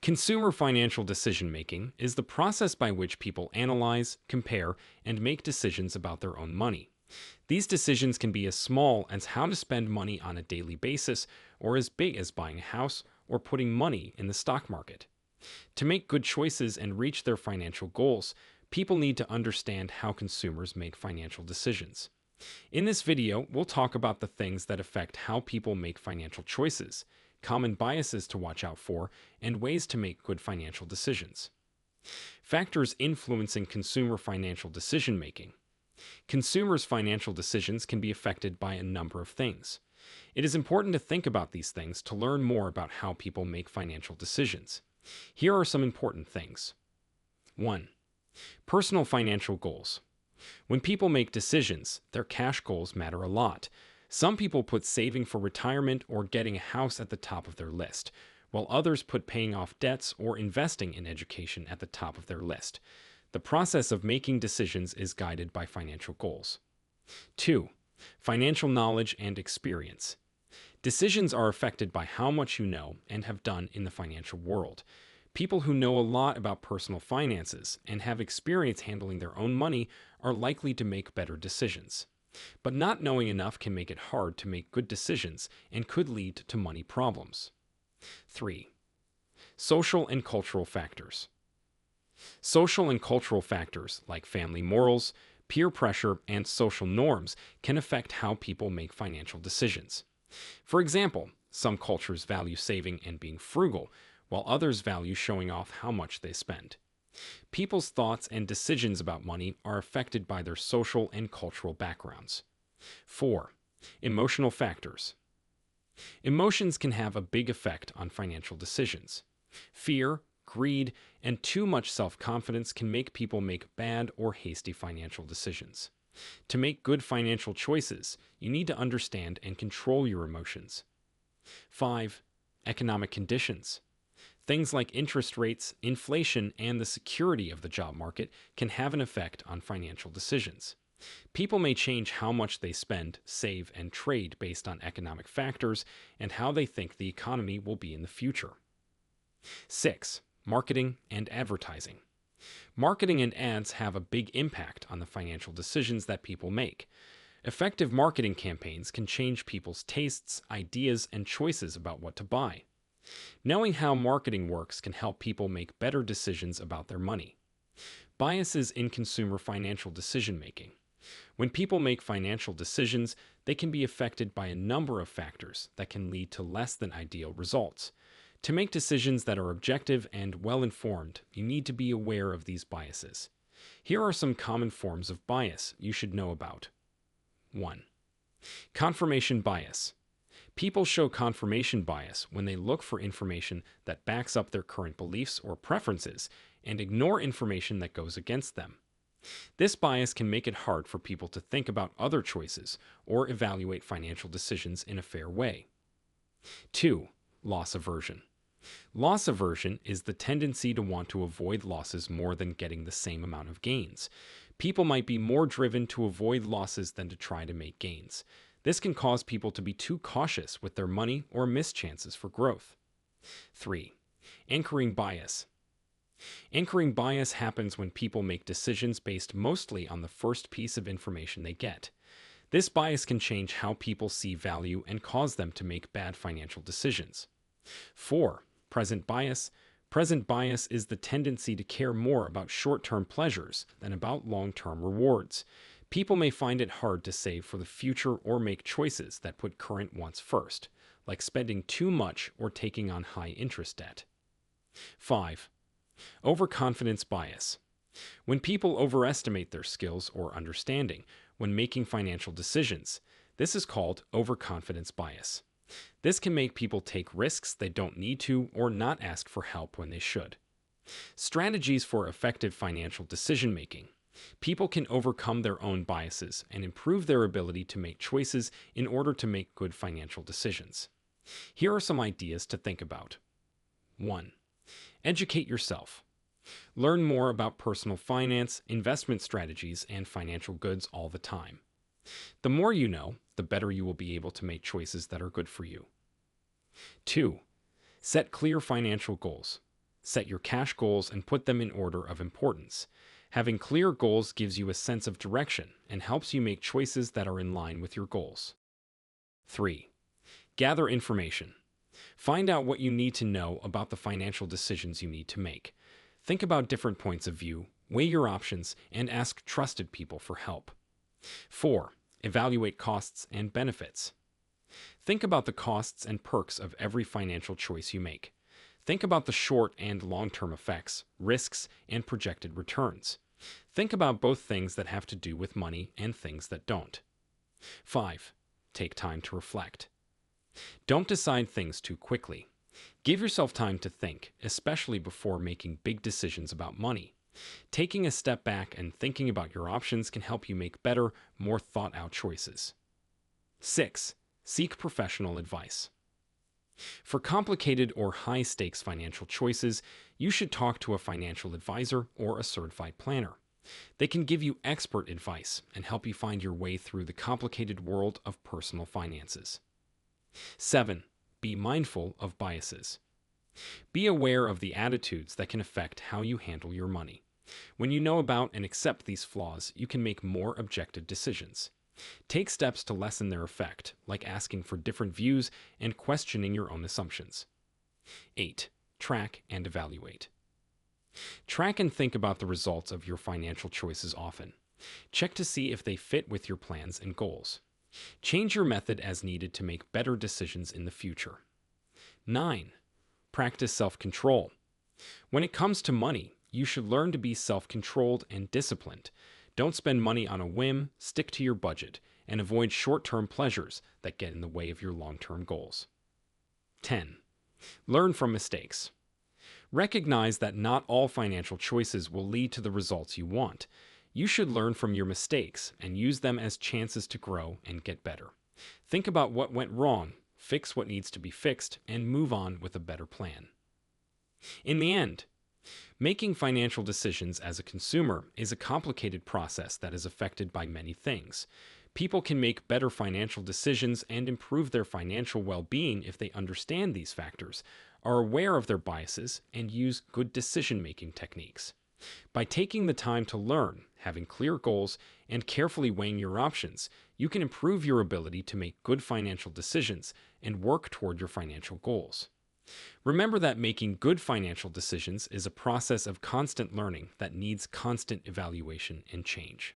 Consumer financial decision making is the process by which people analyze, compare, and make decisions about their own money. These decisions can be as small as how to spend money on a daily basis, or as big as buying a house or putting money in the stock market. To make good choices and reach their financial goals, people need to understand how consumers make financial decisions. In this video, we'll talk about the things that affect how people make financial choices, common biases to watch out for, and ways to make good financial decisions. Factors influencing consumer financial decision making. Consumers' financial decisions can be affected by a number of things. It is important to think about these things to learn more about how people make financial decisions. Here are some important things. 1. Personal financial goals. When people make decisions, their cash goals matter a lot. Some people put saving for retirement or getting a house at the top of their list, while others put paying off debts or investing in education at the top of their list. The process of making decisions is guided by financial goals. 2. Financial knowledge and experience. Decisions are affected by how much you know and have done in the financial world. People who know a lot about personal finances and have experience handling their own money are likely to make better decisions. But not knowing enough can make it hard to make good decisions and could lead to money problems. 3. Social and cultural factors. Social and cultural factors like family morals, peer pressure, and social norms can affect how people make financial decisions. For example, some cultures value saving and being frugal, while others value showing off how much they spend. People's thoughts and decisions about money are affected by their social and cultural backgrounds. 4. Emotional factors. Emotions can have a big effect on financial decisions. Fear, greed, and too much self-confidence can make people make bad or hasty financial decisions. To make good financial choices, you need to understand and control your emotions. 5. Economic conditions. Things like interest rates, inflation, and the security of the job market can have an effect on financial decisions. People may change how much they spend, save, and trade based on economic factors and how they think the economy will be in the future. 6. Marketing and advertising. Marketing and ads have a big impact on the financial decisions that people make. Effective marketing campaigns can change people's tastes, ideas, and choices about what to buy. Knowing how marketing works can help people make better decisions about their money. Biases in consumer financial decision making. When people make financial decisions, they can be affected by a number of factors that can lead to less than ideal results. To make decisions that are objective and well-informed, you need to be aware of these biases. Here are some common forms of bias you should know about. 1. Confirmation bias. People show confirmation bias when they look for information that backs up their current beliefs or preferences and ignore information that goes against them. This bias can make it hard for people to think about other choices or evaluate financial decisions in a fair way. 2. Loss aversion. Loss aversion is the tendency to want to avoid losses more than getting the same amount of gains. People might be more driven to avoid losses than to try to make gains. This can cause people to be too cautious with their money or miss chances for growth. 3. Anchoring bias. Anchoring bias happens when people make decisions based mostly on the first piece of information they get. This bias can change how people see value and cause them to make bad financial decisions. 4. Present bias. Present bias is the tendency to care more about short-term pleasures than about long-term rewards. People may find it hard to save for the future or make choices that put current wants first, like spending too much or taking on high-interest debt. 5. Overconfidence bias. When people overestimate their skills or understanding when making financial decisions, this is called overconfidence bias. This can make people take risks they don't need to or not ask for help when they should. Strategies for effective financial decision-making. People can overcome their own biases and improve their ability to make choices in order to make good financial decisions. Here are some ideas to think about. 1. Educate yourself. Learn more about personal finance, investment strategies, and financial goods all the time. The more you know, the better you will be able to make choices that are good for you. 2. Set clear financial goals. Set your cash goals and put them in order of importance. Having clear goals gives you a sense of direction and helps you make choices that are in line with your goals. 3. Gather information. Find out what you need to know about the financial decisions you need to make. Think about different points of view, weigh your options, and ask trusted people for help. 4. Evaluate costs and benefits. Think about the costs and perks of every financial choice you make. Think about the short and long-term effects, risks, and projected returns. Think about both things that have to do with money and things that don't. 5. Take time to reflect. Don't decide things too quickly. Give yourself time to think, especially before making big decisions about money. Taking a step back and thinking about your options can help you make better, more thought-out choices. 6. Seek professional advice. For complicated or high-stakes financial choices, you should talk to a financial advisor or a certified planner. They can give you expert advice and help you find your way through the complicated world of personal finances. 7. Be mindful of biases. Be aware of the attitudes that can affect how you handle your money. When you know about and accept these flaws, you can make more objective decisions. Take steps to lessen their effect, like asking for different views and questioning your own assumptions. 8. Track and evaluate. Track and think about the results of your financial choices often. Check to see if they fit with your plans and goals. Change your method as needed to make better decisions in the future. 9. Practice self-control. When it comes to money, you should learn to be self-controlled and disciplined. Don't spend money on a whim, stick to your budget, and avoid short-term pleasures that get in the way of your long-term goals. 10. Learn from mistakes. Recognize that not all financial choices will lead to the results you want. You should learn from your mistakes and use them as chances to grow and get better. Think about what went wrong, fix what needs to be fixed, and move on with a better plan. In the end, making financial decisions as a consumer is a complicated process that is affected by many things. People can make better financial decisions and improve their financial well-being if they understand these factors, are aware of their biases, and use good decision-making techniques. By taking the time to learn, having clear goals, and carefully weighing your options, you can improve your ability to make good financial decisions and work toward your financial goals. Remember that making good financial decisions is a process of constant learning that needs constant evaluation and change.